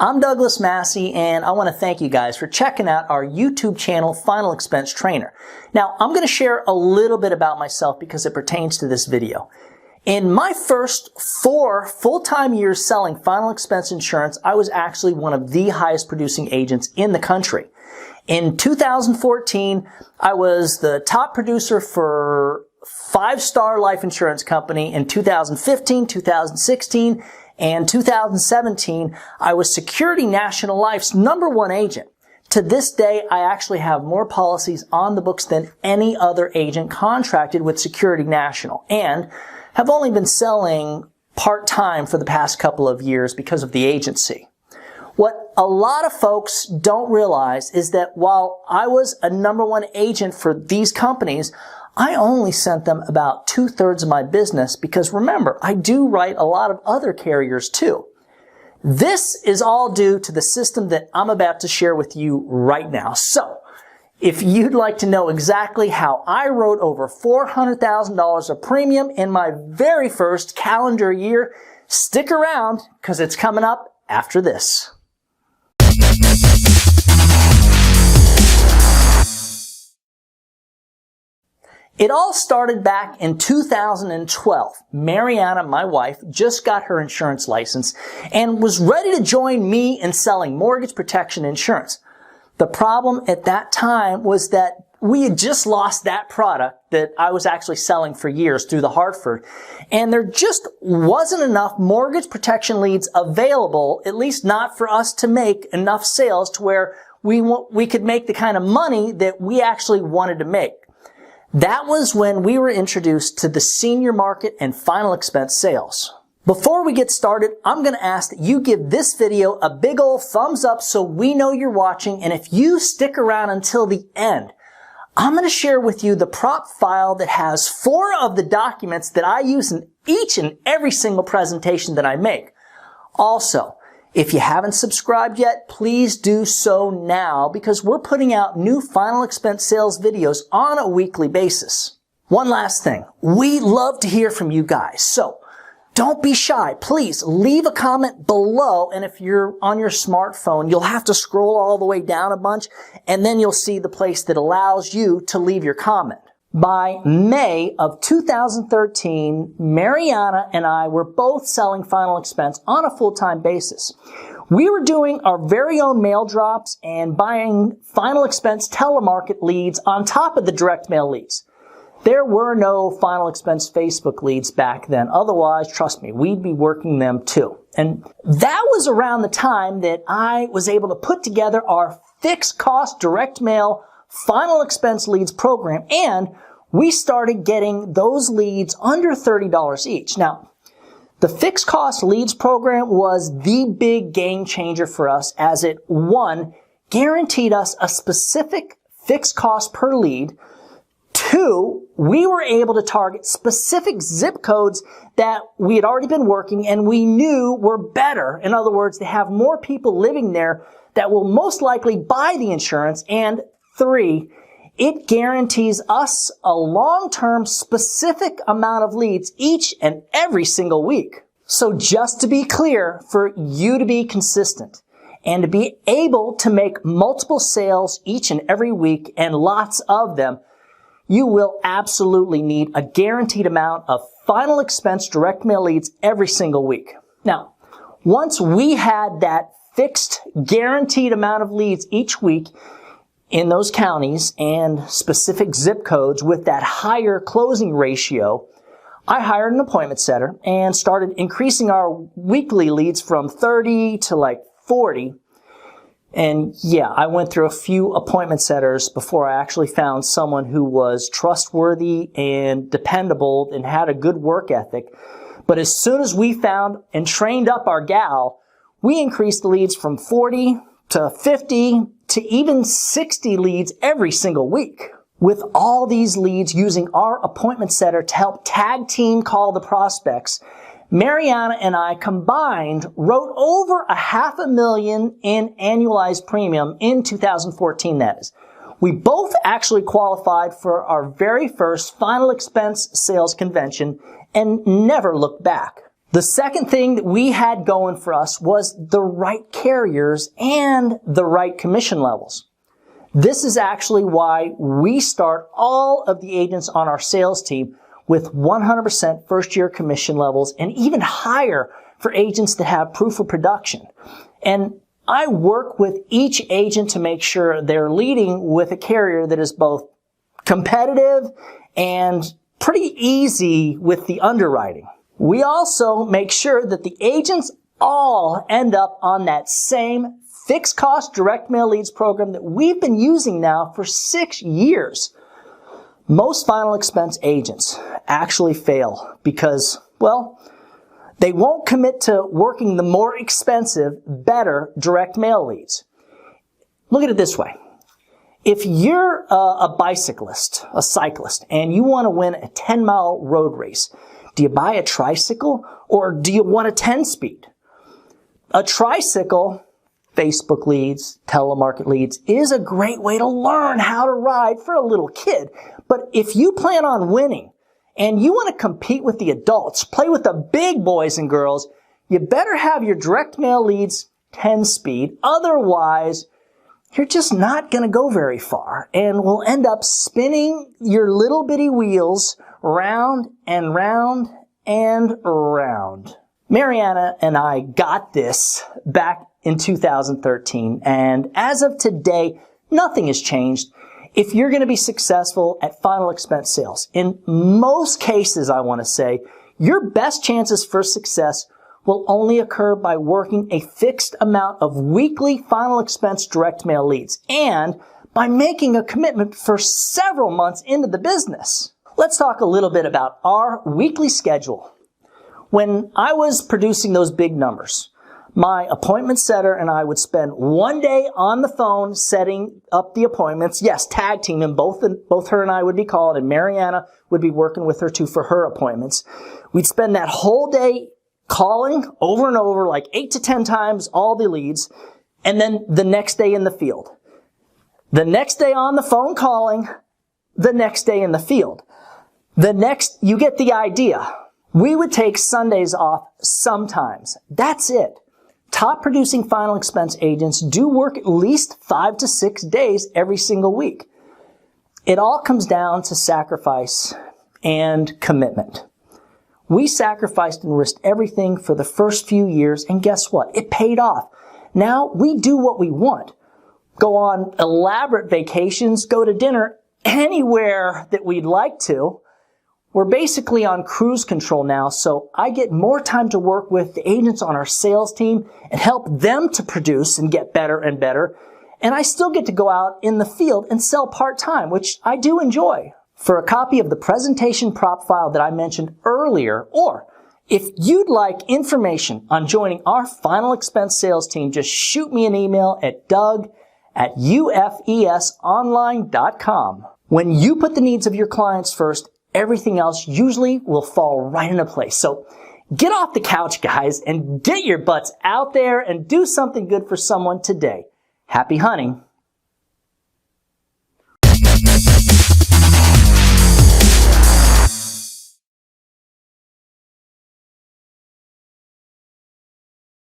I'm Douglas Massi, and I want to thank you guys for checking out our YouTube channel, Final Expense Trainer. Now, I'm going to share a little bit about myself because it pertains to this video. In my first 4 full-time years selling final expense insurance, I was actually one of the highest producing agents in the country. In 2014, I was the top producer for 5-star life insurance company. In 2015, 2016, and 2017, I was Security National Life's #1 agent. To this day, I actually have more policies on the books than any other agent contracted with Security National, and have only been selling part-time for the past couple of years because of the agency. What a lot of folks don't realize is that while I was a #1 agent for these companies, I only sent them about 2/3 of my business because remember, I do write a lot of other carriers too. This is all due to the system that I'm about to share with you right now. So, if you'd like to know exactly how I wrote over $400,000 of premium in my very first calendar year, stick around because it's coming up after this. It all started back in 2012. Mariana, my wife, just got her insurance license and was ready to join me in selling mortgage protection insurance. The problem at that time was that we had just lost that product that I was actually selling for years through the Hartford, and there just wasn't enough mortgage protection leads available, at least not for us to make enough sales to where we could make the kind of money that we actually wanted to make. That was when we were introduced to the senior market and final expense sales. Before we get started, I'm going to ask that you give this video a big old thumbs up so we know you're watching, and if you stick around until the end, I'm going to share with you the prop file that has 4 of the documents that I use in each and every single presentation that I make. Also, if you haven't subscribed yet, please do so now because we're putting out new final expense sales videos on a weekly basis. One last thing, we love to hear from you guys, so don't be shy. Please leave a comment below, and if you're on your smartphone, you'll have to scroll all the way down a bunch, and then you'll see the place that allows you to leave your comment. By May of 2013, Mariana and I were both selling final expense on a full-time basis. We were doing our very own mail drops and buying final expense telemarket leads on top of the direct mail leads. There were no final expense Facebook leads back then. Otherwise, trust me, we'd be working them too. And that was around the time that I was able to put together our fixed cost direct mail final expense leads program, and we started getting those leads under $30 each. Now, the fixed cost leads program was the big game changer for us as it, 1, guaranteed us a specific fixed cost per lead. 2, we were able to target specific zip codes that we had already been working and we knew were better. In other words, they have more people living there that will most likely buy the insurance. And 3, it guarantees us a long-term specific amount of leads each and every single week. So just to be clear, for you to be consistent and to be able to make multiple sales each and every week and lots of them, you will absolutely need a guaranteed amount of final expense direct mail leads every single week. Now, once we had that fixed guaranteed amount of leads each week in those counties and specific zip codes with that higher closing ratio, I hired an appointment setter and started increasing our weekly leads from 30 to like 40. And yeah, I went through a few appointment setters before I actually found someone who was trustworthy and dependable and had a good work ethic. But as soon as we found and trained up our gal, we increased the leads from 40 to 50 to even 60 leads every single week. With all these leads using our appointment setter to help tag team call the prospects, Mariana and I combined wrote over $500,000 in annualized premium in 2014, that is. We both actually qualified for our very first final expense sales convention and never looked back. The second thing that we had going for us was the right carriers and the right commission levels. This is actually why we start all of the agents on our sales team with 100% first-year commission levels and even higher for agents that have proof of production. And I work with each agent to make sure they're leading with a carrier that is both competitive and pretty easy with the underwriting. We also make sure that the agents all end up on that same fixed cost direct mail leads program that we've been using now for 6 years. Most final expense agents actually fail because, well, they won't commit to working the more expensive, better direct mail leads. Look at it this way. If you're a bicyclist, a cyclist, and you want to win a 10-mile road race, do you buy a tricycle or do you want a 10-speed? A tricycle, Facebook leads, telemarket leads, is a great way to learn how to ride for a little kid. But if you plan on winning and you want to compete with the adults, play with the big boys and girls, you better have your direct mail leads 10-speed. Otherwise, you're just not going to go very far and will end up spinning your little bitty wheels round and round and round. Mariana and I got this back in 2013, and as of today, nothing has changed. If you're going to be successful at final expense sales, in most cases, I want to say, your best chances for success will only occur by working a fixed amount of weekly final expense direct mail leads and by making a commitment for several months into the business. Let's talk a little bit about our weekly schedule. When I was producing those big numbers, my appointment setter and I would spend one day on the phone setting up the appointments. Yes, tag team, and both her and I would be calling, and Mariana would be working with her too for her appointments. We'd spend that whole day calling over and over, like 8 to 10 times all the leads, and then the next day in the field. The next day on the phone calling, the next day in the field. You get the idea. We would take Sundays off sometimes. That's it. Top producing final expense agents do work at least 5 to 6 days every single week. It all comes down to sacrifice and commitment. We sacrificed and risked everything for the first few years, and guess what? It paid off. Now we do what we want. Go on elaborate vacations, go to dinner anywhere that we'd like to. We're basically on cruise control now, so I get more time to work with the agents on our sales team and help them to produce and get better and better. And I still get to go out in the field and sell part-time, which I do enjoy. For a copy of the presentation prop file that I mentioned earlier, or if you'd like information on joining our final expense sales team, just shoot me an email at doug@ufesonline.com. When you put the needs of your clients first, everything else usually will fall right into place. So get off the couch, guys, and get your butts out there and do something good for someone today. Happy hunting.